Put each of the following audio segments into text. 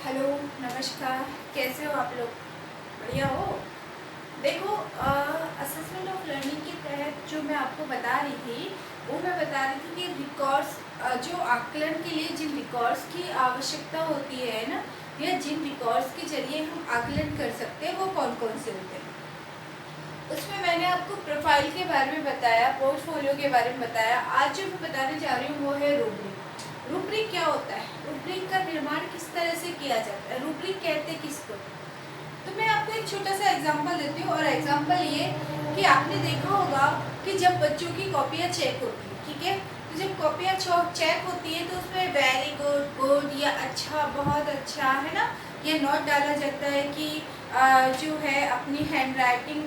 Hello, नमस्कार। कैसे हो आप लोग? बढ़िया हो? देखो, असेसमेंट ऑफ लर्निंग के तहत जो मैं आपको बता रही थी, वो मैं बता रही थी कि रिकॉर्ड्स, जो आकलन के लिए जिन रिकॉर्ड्स की आवश्यकता होती है ना, या जिन रिकॉर्ड्स के जरिए हम आकलन कर सकते हैं, वो कौन कौन से होते हैं। उसमें मैंने आपको प्रोफाइल के बारे में बताया, पोर्टफोलियो के बारे में बताया। आज जो मैं बताने जा रही हूँ वो है रूब्रिक। रूब्रिक क्या होता है? रूब्रिक का निर्माण किस तरह से किया जाता है? रूब्रिक कहते किसको? तो मैं आपको एक छोटा सा एग्जांपल देती हूँ। और एग्जांपल ये कि आपने देखा होगा कि जब बच्चों की कॉपियाँ चेक होती है, ठीक है, तो जब कॉपियाँ चेक होती है तो उसमें वेरी गुड, गुड या अच्छा, बहुत अच्छा, है ना, ये नोट डाला जाता है कि जो है अपनी hand writing,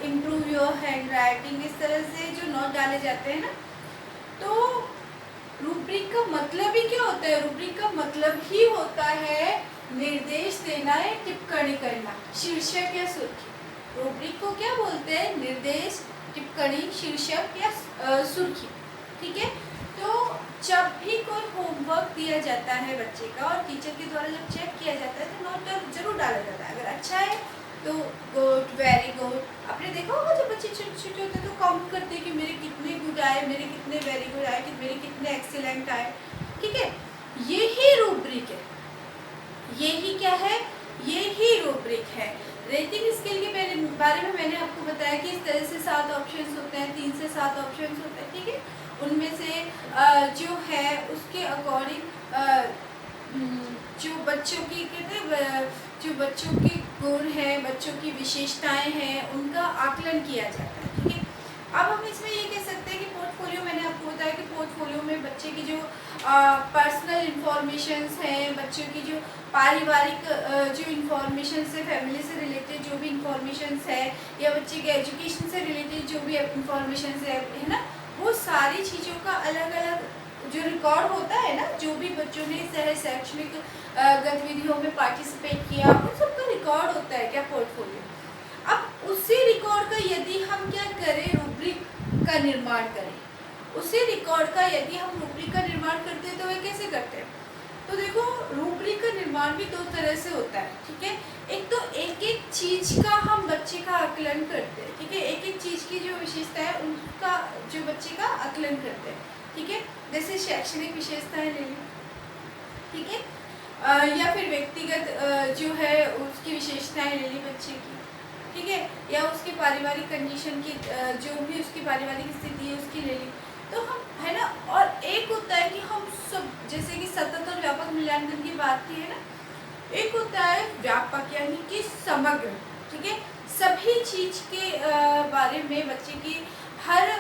improve your hand writing, इस तरह से जो नोट डाले जाते हैं ना। तो रूब्रिक का मतलब ही क्या होता है? रूब्रिक का मतलब ही होता है निर्देश देना या टिप्पणी करना, शीर्षक या सुर्खी। रूब्रिक को क्या बोलते हैं? निर्देश, टिप्पणी, शीर्षक या सुर्खी। ठीक है। तो जब भी कोई होमवर्क दिया जाता है बच्चे का और टीचर के द्वारा जब चेक किया जाता है तो नोट जरूर डाला जाता है। अगर अच्छा है तो गुड, वेरी गुड। आपने देखा होगा जब बच्चे छोटे छोटे होते हैं तो काउंट करते हैं कि मेरे कितने गुड आए, मेरे कितने वेरी गुड आए, कि मेरे कितने एक्सीलेंट आए। ठीक है। यही रूब्रिक है। यही क्या है? यही रूब्रिक है। रेटिंग स्केल के बारे में मैंने आपको बताया कि इस तरह से 7 ऑप्शंस होते हैं, 3 से 7 ऑप्शंस होते हैं। ठीक है। उनमें से जो है उसके अकॉर्डिंग जो बच्चों की कहते हैं, जो बच्चों के गुण हैं, बच्चों की विशेषताएं हैं, उनका आकलन किया जाता है। ठीक है। अब हम इसमें ये कह सकते हैं कि पोर्टफोलियो, मैंने आपको बताया कि पोर्टफोलियो में बच्चे की जो पर्सनल इंफॉर्मेशंस हैं, बच्चों की जो पारिवारिक जो इंफॉर्मेशंस है, फैमिली से रिलेटेड जो भी इंफॉर्मेशंस है, या बच्चे के एजुकेशन से रिलेटेड जो भी इंफॉर्मेशंस है ना, वो सारी चीज़ों का अलग अलग जो रिकॉर्ड होता है ना, जो भी बच्चों ने शैक्षणिक गतिविधियों में पार्टिसिपेट किया, उन सबका रिकॉर्ड होता है क्या? पोर्टफोलियो। अब उसी रिकॉर्ड का यदि हम क्या करें? रूब्रिक का निर्माण करें। उसी रिकॉर्ड का यदि हम रूब्रिक का निर्माण करते हैं तो वह कैसे करते हैं? तो देखो, रूब्रिक का निर्माण भी 2 तरह से होता है। ठीक है। एक तो एक एक चीज का हम बच्चे का आकलन करते हैं। ठीक है। एक एक चीज की जो विशेषता है उनका जो बच्चे का आकलन करते हैं। ठीक है। जैसे शैक्षणिक विशेषताएं ले ली, ठीक है, या फिर व्यक्तिगत जो है उसकी विशेषताएं ले ली बच्चे की। ठीक है। या उसके पारिवारिक कंडीशन की, जो भी उसकी पारिवारिक स्थिति है उसकी ले ली। तो हम, है ना, और एक होता है कि हम सब, जैसे कि सतत और व्यापक मूल्यांकन की बात की है ना, एक होता है व्यापक यानी कि समग्र। ठीक है। सभी चीज के बारे में, बच्चे की हर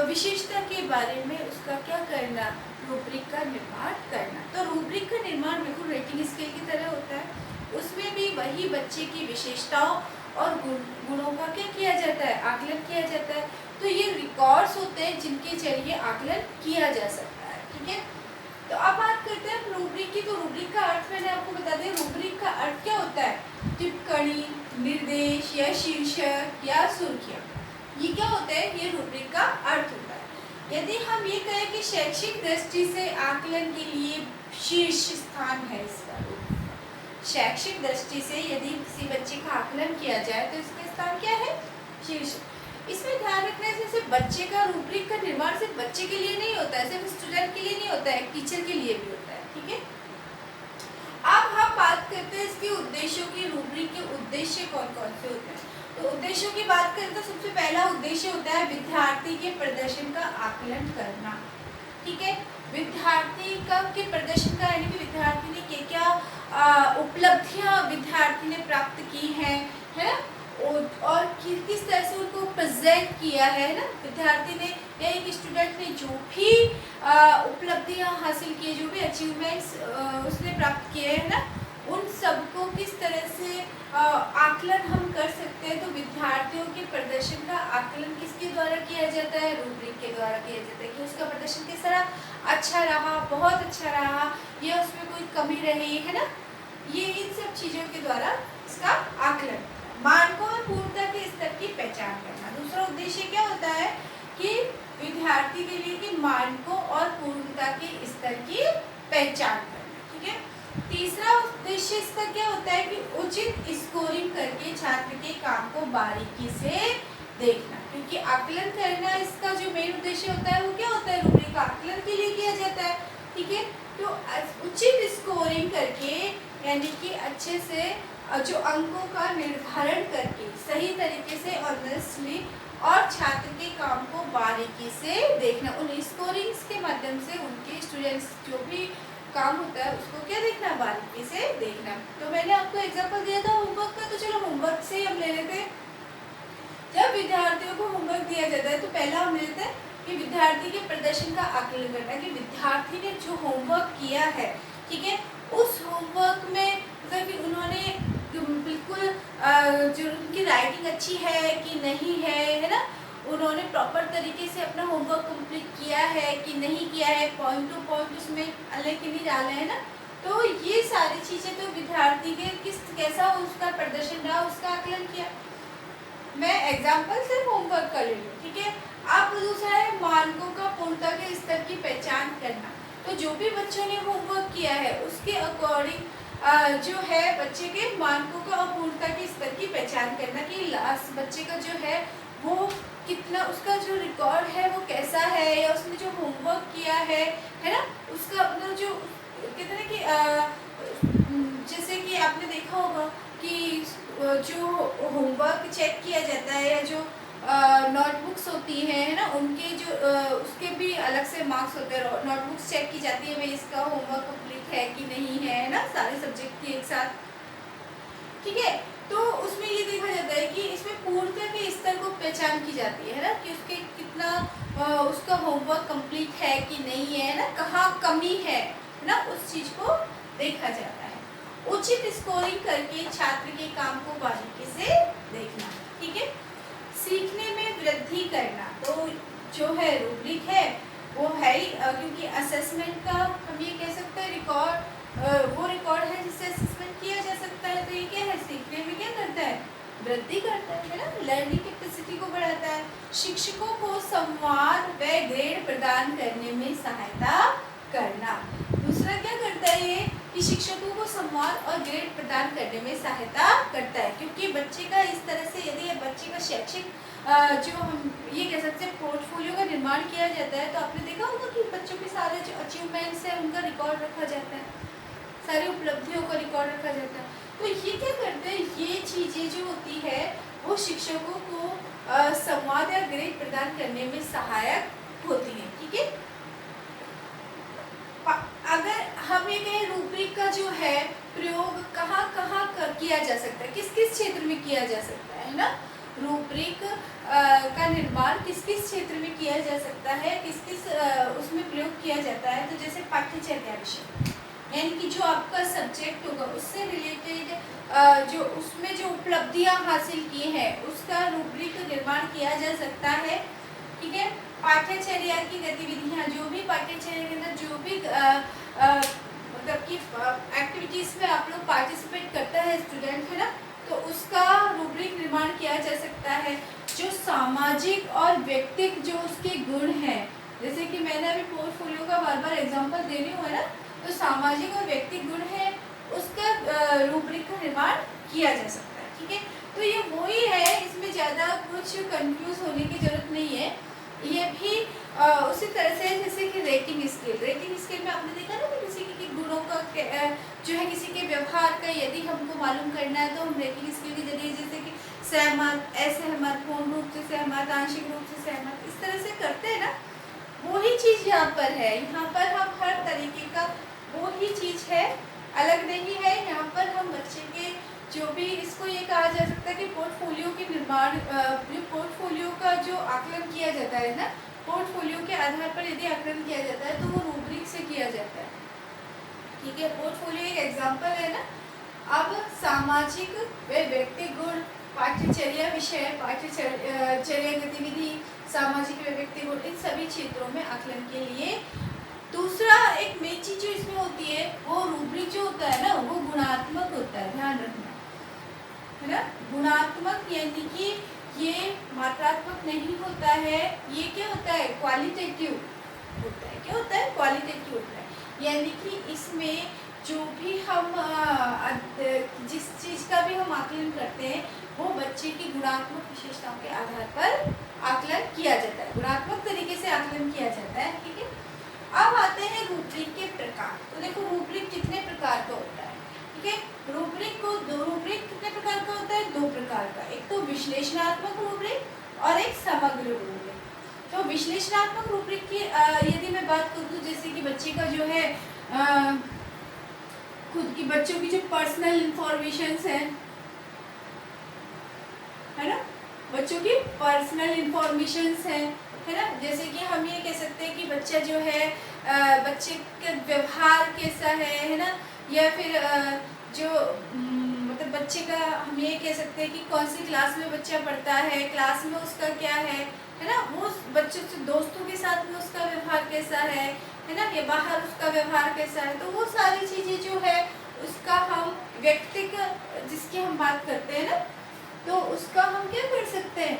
विशेषता के बारे में उसका क्या करना? रूब्रिक का निर्माण करना। तो रूब्रिक का निर्माण बिल्कुल रेटिंग स्केल की तरह होता है। उसमें भी वही बच्चे की विशेषताओं और गुणों का क्या किया जाता है? आकलन किया जाता है। तो ये रिकॉर्ड्स होते हैं जिनके जरिए आकलन किया जा सकता है। ठीक है। तो अब बात करते हैं रूब्रिक की। तो रूब्रिक का अर्थ मैंने आपको बता दिया। रूब्रिक का अर्थ क्या होता है? टिप्पणी, निर्देश या शीर्षक या सुर्खियां, ये क्या होता है? ये रूब्रिक का अर्थ होता है। यदि हम ये कहें कि शैक्षिक दृष्टि से आकलन के लिए शीर्ष स्थान है इसका, शैक्षिक दृष्टि से यदि किसी बच्चे का आकलन किया जाए तो इसका स्थान क्या है? शीर्ष। इसमें ध्यान रखना है, जैसे बच्चे का रूब्रिक का निर्माण सिर्फ बच्चे के लिए नहीं होता है, सिर्फ स्टूडेंट के लिए नहीं होता है, टीचर के लिए भी होता है। ठीक है। अब हम बात करते हैं इसके उद्देश्यों की। रूब्रिक के उद्देश्य कौन कौन से होते हैं? तो उद्देश्यों की बात करें तो सबसे पहला उद्देश्य होता है विद्यार्थी के प्रदर्शन का आकलन करना। ठीक है। विद्यार्थी का के प्रदर्शन का, यानी कि विद्यार्थी ने क्या क्या उपलब्धियां विद्यार्थी ने प्राप्त की हैं, है, और किस तरह से उनको प्रेजेंट किया है ना विद्यार्थी ने, या एक स्टूडेंट ने जो भी उपलब्धियां हासिल की, जो भी अचीवमेंट्स उसने प्राप्त किए हैं ना, उन सबको किस तरह से आकलन हम कर सकते हैं? तो विद्यार्थियों के प्रदर्शन का आकलन किसके द्वारा किया जाता है? रूब्रिक के द्वारा किया जाता है कि उसका प्रदर्शन किस तरह अच्छा रहा, बहुत अच्छा रहा, या उसमें कोई कमी रही, है ना। ये इन सब चीज़ों के द्वारा इसका आकलन, मानकों और पूर्णता के स्तर की पहचान करना। दूसरा उद्देश्य क्या होता है? कि विद्यार्थी के लिए कि मानकों और पूर्णता के स्तर की पहचान करना। ठीक है। तीसरा उद्देश्य इसका क्या होता है कि उचित स्कोरिंग करके छात्र के काम को बारीकी से देखना, क्योंकि आकलन करना इसका जो मेन उद्देश्य होता है वो क्या होता है, रूब्रिक आकलन के लिए किया जाता है। ठीक है, तो उचित स्कोरिंग करके यानी कि अच्छे से जो अंकों का निर्धारण करके सही तरीके से ऑनेस्टली और छात्र के काम को बारीकी से देखना, उन स्कोरिंग्स के माध्यम से उनके स्टूडेंट्स जो भी काम होता है उसको क्या देखना, बारीकी से देखना। तो मैंने आपको एग्जांपल दिया था होमवर्क का, तो चलो होमवर्क से ही हम ले लेते हैं। जब विद्यार्थियों को होमवर्क दिया जाता है तो पहला हम लेते हैं कि विद्यार्थी के प्रदर्शन का आकलन करना, कि विद्यार्थी ने जो होमवर्क किया है, ठीक है, उस होमवर्क में मतलब कि उन्होंने बिल्कुल जो उनकी राइटिंग अच्छी है कि नहीं है ना, उन्होंने प्रॉपर तरीके से अपना होमवर्क कंप्लीट किया है कि नहीं किया है, पॉइंट टू पॉइंट उसमें अलग के नहीं डाले हैं ना, तो ये सारी चीज़ें तो विद्यार्थी के कैसा उसका प्रदर्शन रहा उसका आकलन किया। मैं एग्जाम्पल सिर्फ होमवर्क का ले लूँ, ठीक है। आप दूसरा है मानकों का पूर्णता के स्तर की पहचान करना, तो जो भी बच्चों ने होमवर्क किया है उसके अकॉर्डिंग जो है बच्चे के मानकों का अपूर्णता के स्तर की पहचान करना, कि लास्ट बच्चे का जो है वो कितना, उसका जो रिकॉर्ड है वो कैसा है, या उसने जो होमवर्क किया है ना, उसका अपना जो कहते हैं कि जैसे कि आपने देखा होगा कि जो होमवर्क चेक किया जाता है या जो नोटबुक्स होती हैं है ना, उनके जो उसके भी अलग से मार्क्स होते हैं, नोटबुक्स चेक की जाती है भाई इसका होमवर्क कंप्लीट है कि नहीं है ना, सारे सब्जेक्ट की एक साथ। ठीक है, तो उसमें ये देखा जाता है कि इसमें पूर्णता के स्तर को पहचान की जाती है ना, कि उसके कितना उसका होमवर्क कंप्लीट है कि नहीं है ना, कहाँ कमी है ना, उस चीज़ को देखा जाता है। उचित स्कोरिंग करके छात्र के काम को बारीकी से देखना। ठीक है, सीखने में वृद्धि करना, तो जो है रूब्रिक है वो है ही, क्योंकि असेसमेंट का हम ये कह सकते हैं रिकॉर्ड, वो रिकॉर्ड है जिससे असेसमेंट किया जा सकता है, तो ये क्या है, सीखने में क्या करता है, वृद्धि करता है ना, लर्निंग कैपेसिटी को बढ़ाता है। शिक्षकों को संवाद व ग्रेड प्रदान करने में सहायता करना, दूसरा क्या करता है ये कि शिक्षकों को संवाद और ग्रेड प्रदान करने में सहायता करता है, क्योंकि बच्चे का इस तरह से यदि बच्चे का शैक्षिक जो हम ये कह सकते हैं पोर्टफोलियो का निर्माण किया जाता है, तो आपने देखा होगा कि बच्चों के सारे जो अचीवमेंट्स हैं उनका रिकॉर्ड रखा जाता है, सारी उपलब्धियों का रिकॉर्ड रखा जाता है। तो ये क्या करते हैं, ये चीज़ें जो होती है वो शिक्षकों को संवाद या ग्रेड प्रदान करने में सहायक होती हैं। ठीक है, अगर हम ये कहें रूब्रिक का जो है प्रयोग कहाँ कहाँ किया जा सकता है, किस किस क्षेत्र में किया जा सकता है ना, रूब्रिक का निर्माण किस किस क्षेत्र में किया जा सकता है, किस किस उसमें प्रयोग किया जाता है, तो जैसे पाठ्यचर्या विषय यानी कि जो आपका सब्जेक्ट होगा उससे रिलेटेड जो उसमें जो उपलब्धियां हासिल की हैं उसका रूब्रिक का निर्माण किया जा सकता है। ठीक है, पाठ्यचर्या की गतिविधियां, जो भी पाठ्यचर्या के अंदर जो भी मतलब कि एक्टिविटीज़ में आप लोग पार्टिसिपेट करता है स्टूडेंट है ना, तो उसका रूब्रिक निर्माण किया जा सकता है। जो सामाजिक और व्यक्तिक जो उसके गुण हैं, जैसे कि मैंने अभी पोर्टफोलियो का बार बार एग्जांपल दे रही हूँ है ना, तो सामाजिक और व्यक्तिक गुण है उसका रूब्रिक का निर्माण किया जा सकता है। ठीक है, तो ये वही है, इसमें ज़्यादा कुछ कंफ्यूज होने की ज़रूरत नहीं है। ये भी उसी तरह से जैसे कि रेटिंग स्केल में आपने देखा ना कि किसी के गुणों का जो है किसी के व्यवहार का यदि हमको मालूम करना है तो हम रेटिंग स्केल के जरिए जैसे कि सहमत, असहमत, पूर्ण रूप से सहमत, आंशिक रूप से सहमत, इस तरह से करते हैं ना, वही चीज़ यहाँ पर है। यहाँ पर हम हर तरीके का वही चीज़ है, अलग नहीं है। यहाँ पर हम बच्चे के जो भी इसको ये कहा जा सकता है कि पोर्टफोलियो के निर्माण, जो पोर्टफोलियो का जो आकलन किया जाता है ना, पोर्टफोलियो के आधार पर यदि आकलन किया जाता है तो वो रूब्रिक से किया जाता है। ठीक है, पोर्टफोलियो एक एग्जाम्पल है ना। अब सामाजिक व व्यक्तिगत गुण, पाठ्यचर्या विषय, पाठ्यचर्या गतिविधि, सामाजिक व व्यक्तिगत, इन सभी क्षेत्रों में आकलन के लिए दूसरा एक मेन चीज जो इसमें होती है वो रूब्रिक जो होता है ना वो गुणात्मक होता है, ध्यान रखना है ना। गुणात्मक यानी कि ये मात्रात्मक नहीं होता है, ये क्या होता है, क्वालिटेटिव होता है। क्या होता है, क्वालिटेटिव होता है, यानी कि इसमें जो भी हम जिस चीज़ का भी हम आकलन करते हैं वो बच्चे की गुणात्मक विशेषताओं के आधार पर आकलन किया जाता है, गुणात्मक तरीके से आकलन किया जाता है। ठीक है, अब आते हैं रूब्रिक के प्रकार। तो देखो रूब्रिक कितने प्रकार का होता है। ठीक है, रूब्रिक कितने प्रकार का होता है? 2 प्रकार का। एक तो विश्लेषणात्मक रूब्रिक और एक समग्र रूब्रिक। तो विश्लेषणात्मक रूब्रिक की यदि मैं बात करूँ, जैसे कि बच्चे का जो है खुद की, बच्चों की जो पर्सनल इंफॉर्मेशंस है ना, बच्चों की पर्सनल इंफॉर्मेशंस है ना। जैसे कि हम ये कह सकते हैं कि बच्चा जो है बच्चे का व्यवहार कैसा है ना, या फिर जो मतलब बच्चे का हम ये कह सकते हैं कि कौन सी क्लास में बच्चा पढ़ता है, क्लास में उसका क्या है ना, वो बच्चों से दोस्तों के साथ में उसका व्यवहार कैसा है ना, या बाहर उसका व्यवहार कैसा है। तो वो सारी चीज़ें जो है उसका हम व्यक्तिगत जिसकी हम बात करते हैं ना, तो उसका हम क्या कर सकते हैं,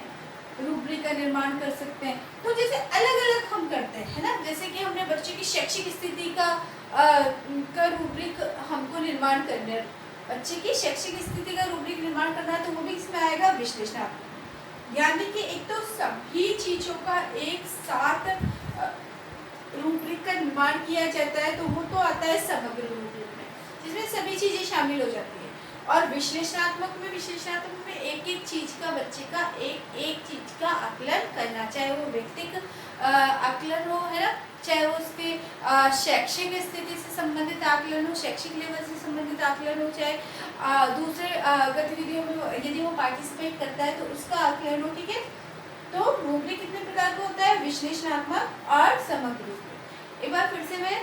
रूब्रिक का निर्माण कर सकते हैं। तो जैसे अलग अलग हम करते हैं ना, जैसे कि हमने बच्चे की शैक्षिक स्थिति का रूब्रिक हमको निर्माण करना है, बच्चे की शैक्षिक स्थिति का रूब्रिक निर्माण करना है, तो वो भी इसमें आएगा विश्लेषणात्मक। यानी कि एक तो सभी चीजों का एक साथ रूब्रिक का निर्माण किया जाता है, तो वो तो आता है समग्र रूब्रिक में, जिसमें सभी चीजें शामिल हो जाती है। और विश्लेषणात्मक में एक एक चीज का बच्चे का एक चीज का आकलन करना, चाहे वो व्यक्तिगत आकलन हो है ना, चाहे वो उसके शैक्षिक स्थिति से संबंधित आकलन हो, शैक्षिक लेवल से संबंधित आकलन हो, चाहे दूसरे गतिविधियों में यदि वो पार्टिसिपेट करता है तो उसका आकलन हो। ठीक है, तो रूब्रिक कितने प्रकार का होता है? विश्लेषणात्मक और समग्र रूब्रिक। एक बार फिर से मैं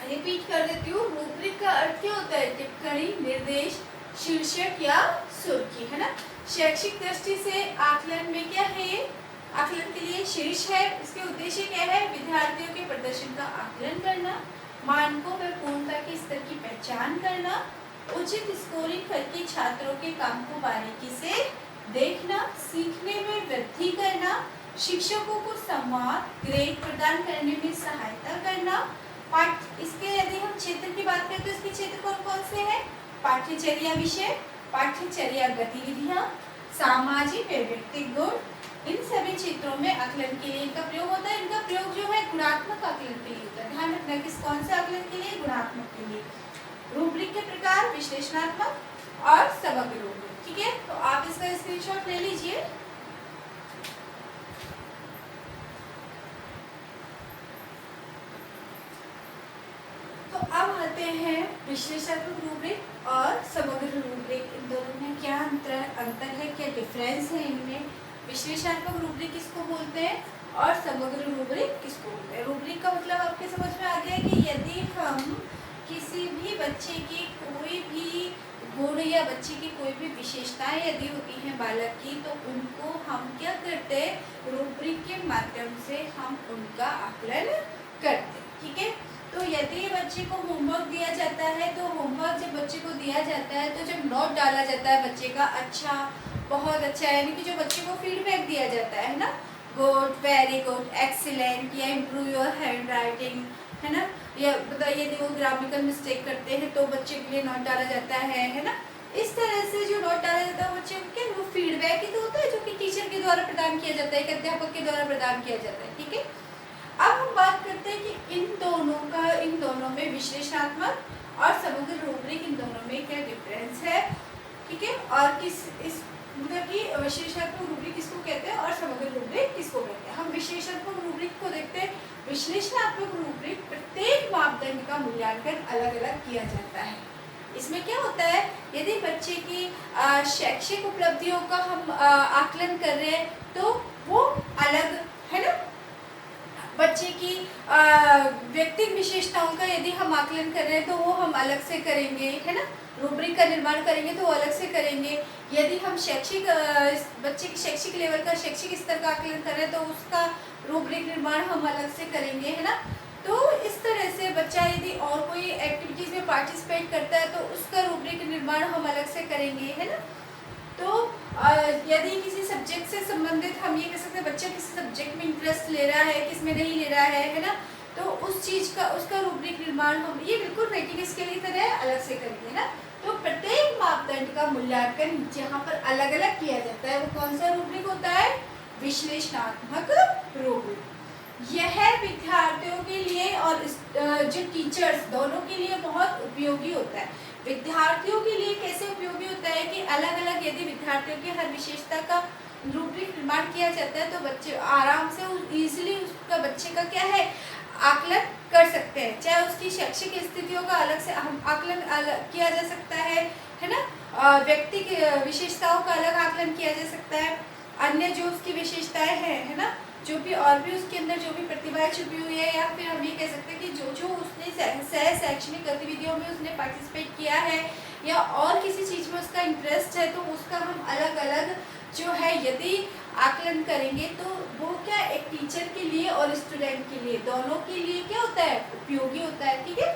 रिपीट कर देती हूँ। रूब्रिक का अर्थ क्या होता है? टिप्पणी, निर्देश, शीर्षक या सुर्खी, है ना। शैक्षिक दृष्टि से आकलन में क्या है? ये आकलन के लिए शीर्ष है। इसके उद्देश्य क्या है? विद्यार्थियों के प्रदर्शन का आकलन करना, मानकों व पूर्णता के स्तर की पहचान करना, उचित स्कोरिंग करके छात्रों के काम को बारीकी से देखना, सीखने में वृद्धि करना, शिक्षकों को संवाद ग्रेड प्रदान करने में सहायता करना। इसके यदि हम क्षेत्र की बात करें तो इसके क्षेत्र कौन कौन से हैं? पाठ्यचर्या विषय, पाठ्यचर्या गतिविधियां, सामाजिक व व्यक्तिगत गुण, इन सभी क्षेत्रों में आकलन के लिए इनका प्रयोग होता है। इनका प्रयोग जो है गुणात्मक आकलन के लिए होता है। ध्यान रखना, किस कौन से आकलन के लिए? गुणात्मक के लिए। रूब्रिक के प्रकार विश्लेषणात्मक और समग्र रूब्रिक। ठीक है, तो आप इसका स्क्रीनशॉट ले लीजिए। तो अब आते हैं विश्लेषणात्मक रूब्रिक और समग्र रूब्रिक, इन दोनों में क्या अंतर है, क्या डिफरेंस है इनमें। विश्लेषणात्मक रूब्रिक किसको बोलते हैं और समग्र रूब्रिक किसको बोलते हैं? रूब्रिक का मतलब आपके समझ में आ गया कि यदि हम किसी भी बच्चे की कोई भी गुण या बच्चे की कोई भी विशेषताएं यदि होती हैं बालक की, तो उनको हम क्या करते हैं? रूब्रिक के माध्यम से हम उनका आकलन करते हैं। ठीक है, तो यदि बच्चे को होमवर्क दिया जाता है, तो होमवर्क जब बच्चे को दिया जाता है, तो जब नोट डाला जाता है बच्चे का अच्छा, बहुत अच्छा, यानी कि जो बच्चे को फीडबैक दिया जाता है ना, गुड, वेरी गुड, एक्सीलेंट, या इम्प्रूव योर हैंड राइटिंग, है ना, या बताइए यदि वो ग्रामेटिकल मिस्टेक करते हैं तो बच्चे के लिए नोट डाला जाता है ना। इस तरह से जो नोट डाला जाता है बच्चे को, क्या वो फीडबैक ही तो होता है जो कि टीचर के द्वारा प्रदान किया जाता है, एक अध्यापक के द्वारा प्रदान किया जाता है। ठीक है, अब हम बात करते हैं कि इन दोनों में विश्लेषणात्मक और समग्र रूब्रिक, इन दोनों में क्या डिफरेंस है। ठीक है, और मतलब कि विश्लेषणात्मक रूब्रिक किसको कहते हैं और समग्र रूब्रिक किसको कहते हैं। हम विश्लेषणात्मक रूब्रिक को देखते हैं। विश्लेषणात्मक रूब्रिक प्रत्येक मापदंड का मूल्यांकन अलग अलग किया जाता है। इसमें क्या होता है? यदि बच्चे की शैक्षिक उपलब्धियों का हम आकलन कर रहे हैं तो वो अलग है ना, बच्चे की व्यक्तिगत विशेषताओं का यदि हम आकलन कर रहे हैं तो वो हम अलग से करेंगे, है ना। रूब्रिक का निर्माण करेंगे तो अलग से करेंगे। यदि हम बच्चे की शैक्षिक लेवल का, शैक्षिक स्तर का आकलन कर रहे हैं तो उसका रूब्रिक निर्माण हम अलग से करेंगे, है ना। तो इस तरह से बच्चा यदि और कोई एक्टिविटीज में पार्टिसिपेट करता है तो उसका रूब्रिक निर्माण हम अलग से करेंगे, है ना। तो यदि किसी सब्जेक्ट से संबंधित हम ये कह सकते हैं बच्चा किसी सब्जेक्ट में इंटरेस्ट ले रहा है, किस में नहीं ले रहा है ना, तो उस चीज़ का उसका रूब्रिक निर्माण हम ये बिल्कुल रेटिंग स्केल की तरह अलग से करेंगे ना। तो प्रत्येक मापदंड का मूल्यांकन जहाँ पर अलग अलग किया जाता है वो कौन सा रूब्रिक होता है? विश्लेषणात्मक रूब्रिक। यह विद्यार्थियों के लिए और जो टीचर्स दोनों के लिए बहुत उपयोगी होता है। विद्यार्थियों के लिए कैसे उपयोगी होता है कि अलग अलग यदि विद्यार्थियों की हर विशेषता का रूब्रिक निर्माण किया जाता है तो बच्चे आराम से इजीली उसका बच्चे का क्या है आकलन कर सकते हैं। चाहे उसकी शैक्षिक स्थितियों का अलग से हम आकलन किया जा सकता है ना। व्यक्ति की विशेषताओं का अलग आकलन किया जा सकता है। अन्य जो उसकी विशेषताएं हैं है ना, जो भी और भी उसके अंदर जो भी प्रतिभाएं छुपी हुई है, या फिर हम ये कह सकते हैं कि जो जो उसने सह शैक्षणिक गतिविधियों में उसने पार्टिसिपेट किया है या और किसी चीज़ में उसका इंटरेस्ट है, तो उसका हम अलग अलग जो है यदि आकलन करेंगे तो वो क्या एक टीचर के लिए और स्टूडेंट के लिए दोनों के लिए क्या होता है उपयोगी होता है। ठीक है।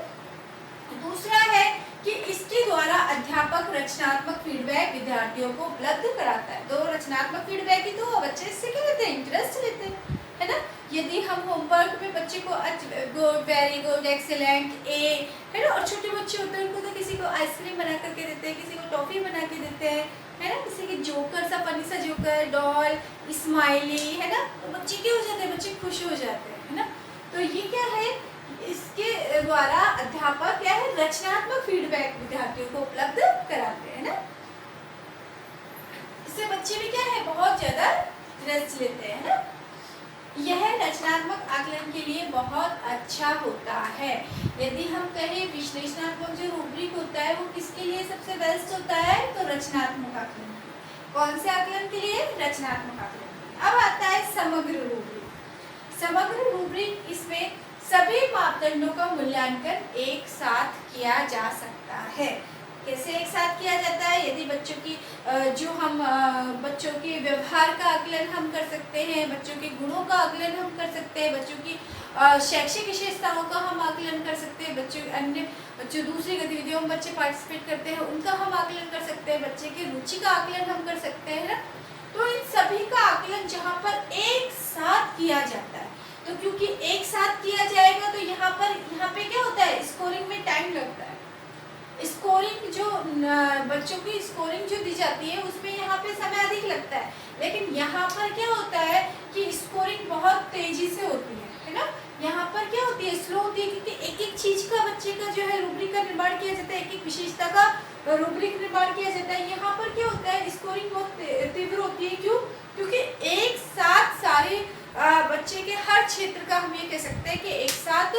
दूसरा है कि इसके द्वारा अध्यापक रचनात्मक फीडबैक विद्यार्थियों को उपलब्ध कराता है। तो रचनात्मक फीडबैक ही तो बच्चे इससे क्या लेते हैं इंटरेस्ट लेते हैं है ना। यदि हम होमवर्क में बच्चे को गुड, वेरी गुड, एक्सेलेंट, ए है ना, और छोटे बच्चे होते हैं उनको तो किसी को आइसक्रीम बना करके देते हैं, किसी को टॉफी बना के देते हैं है ना, किसी के जोकर सा फनी सा जोकर, डॉल, स्माइली है ना, तो बच्चे क्या हो जाते हैं, बच्चे खुश हो जाते हैं है ना। तो ये क्या है, इसके द्वारा अध्यापक क्या है रचनात्मक फीडबैक विद्यार्थियों को उपलब्ध कराते हैं ना। इससे बच्चे भी क्या है बहुत ज्यादा इंटरेस्ट लेते हैं ना। यह रचनात्मक आकलन के लिए बहुत अच्छा होता है। यदि हम कहें विश्लेषणात्मक जो रूब्रिक होता है वो किसके लिए सबसे बेस्ट होता है, तो रचनात्मक आकलन। कौन से आकलन के लिए? रचनात्मक आकलन। अब आता है समग्र रूब्रिक। समग्र रूब्रिक, इसमें सभी मापदंडों का मूल्यांकन एक साथ किया जा सकता है। कैसे एक साथ किया जाता है? यदि बच्चों की जो हम बच्चों के व्यवहार का आकलन हम कर सकते हैं, बच्चों के गुणों का आकलन हम कर सकते हैं, बच्चों की शैक्षिक विशेषताओं का हम आकलन कर सकते हैं, बच्चों अन्य जो दूसरी गतिविधियों में बच्चे पार्टिसिपेट करते हैं उनका हम आकलन कर सकते हैं, बच्चे की रुचि का आकलन हम कर सकते हैं ना। तो इन सभी का आकलन जहाँ पर एक साथ किया जाता है, तो क्योंकि एक साथ किया जाएगा तो यहाँ पे क्या होता है स्कोरिंग में टाइम लगता है। स्कोरिंग जो बच्चों की स्कोरिंग जो दी जाती है उसमें यहाँ पे समय अधिक लगता है, लेकिन यहाँ पर क्या होता है कि स्कोरिंग बहुत तेजी से होती है ना। यहाँ पर क्या होती है स्लो होती है, क्योंकि एक एक चीज का बच्चे का जो है रूब्रिक का निर्माण किया जाता है, एक एक विशेषता का रूब्रिक निर्माण किया जाता है। यहाँ पर क्या होता है स्कोरिंग बहुत तीव्र होती है। क्यों? क्योंकि एक साथ सारे बच्चे के हर क्षेत्र का हम ये कह सकते हैं कि एक साथ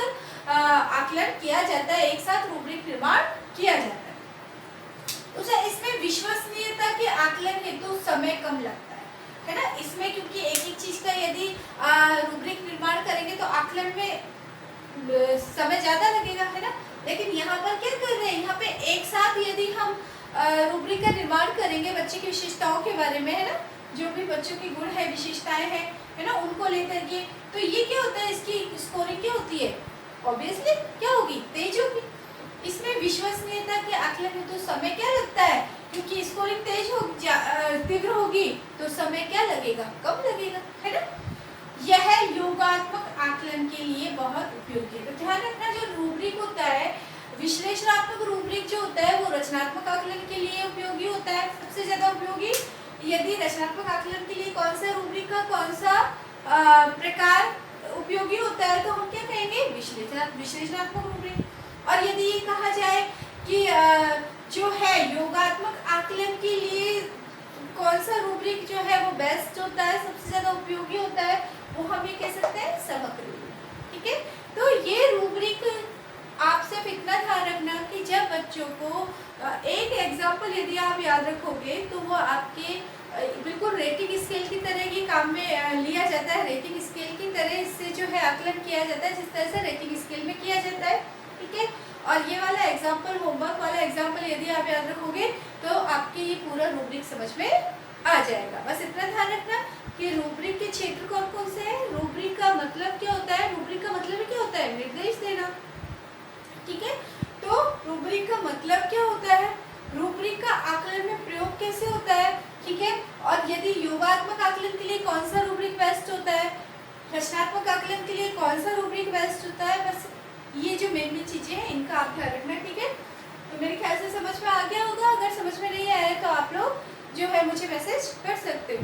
आकलन किया जाता है, एक साथ रूब्रिक निर्माण किया जाता है। तो इसमें विश्वसनीयता के आकलन हेतु तो समय कम लगता है ना। इसमें क्योंकि एक एक चीज का यदि रूब्रिक निर्माण करेंगे तो आकलन में समय ज्यादा लगेगा है ना। लेकिन यहाँ पर क्या कर रहे हैं, यहाँ पे एक साथ यदि हम रूब्रिक का निर्माण करेंगे बच्चे की विशेषताओं के बारे में है ना, जो भी बच्चों की गुण है विशेषताएं हैं है ना, उनको लेकर के, तो ये क्या होता है इसकी स्कोरिंग क्या होती है ऑब्वियसली क्या होगी तेज होगी। इसमें विश्वसनीयता के आकलन में तो समय क्या लगता है, क्योंकि स्कोरिंग तेज हो तीव्र होगी तो समय क्या लगेगा कम लगेगा है ना। यह योगात्मक आकलन के लिए बहुत उपयोगी है। तो ध्यान रखना जो रूब्रिक होता है विश्लेषणात्मक रूब्रिक जो होता है वो रचनात्मक आकलन के लिए उपयोगी होता है, सबसे ज्यादा उपयोगी। यदि रचनात्मक आकलन के लिए कौन सा रूब्रिक का कौन सा प्रकार उपयोगी होता है तो हम क्या कहेंगे विश्लेषणात्मक रूब्रिक। और यदि ये कहा जाए कि जो है योगात्मक आकलन के लिए कौन सा रूब्रिक जो है वो बेस्ट होता है, सबसे ज्यादा उपयोगी होता है, वो हम ये कह सकते हैं समग्र रूब्रिक। ठीक है। तो ये रूब्रिक आप सिर्फ इतना ध्यान रखना कि जब बच्चों को एक एग्जाम्पल यदि आप याद रखोगे तो वो आपके बिल्कुल रेटिंग स्केल की तरह ही काम में लिया जाता है। रेटिंग स्केल की तरह इससे जो है आकलन किया जाता है जिस तरह से रेटिंग स्केल में किया जाता है। ठीक है। और ये वाला एग्जाम्पल होमवर्क वाला एग्जाम्पल यदि आप याद रखोगे तो आपके ये पूरा रूब्रिक समझ में आ जाएगा। बस इतना ध्यान रखना कि रूब्रिक के क्षेत्र कौन कौन से हैं। रूब्रिक का मतलब क्या होता है, रूब्रिक का मतलब क्या होता है निर्देश देना। ठीक है। तो रूब्रिक का मतलब क्या होता है, रूब्रिक का आकलन में प्रयोग कैसे होता है। ठीक है। और यदि योगात्मक आकलन के लिए कौन सा रूब्रिक बेस्ट होता है रचनात्मक आकलन के लिए कौन सा रूब्रिक बेस्ट होता है, बस ये जो मेन चीज़ें हैं इनका आप ध्यान रखना, ठीक है। तो मेरे ख्याल से समझ में आ गया होगा। अगर समझ में नहीं आया तो आप लोग जो है मुझे मैसेज कर सकते हो,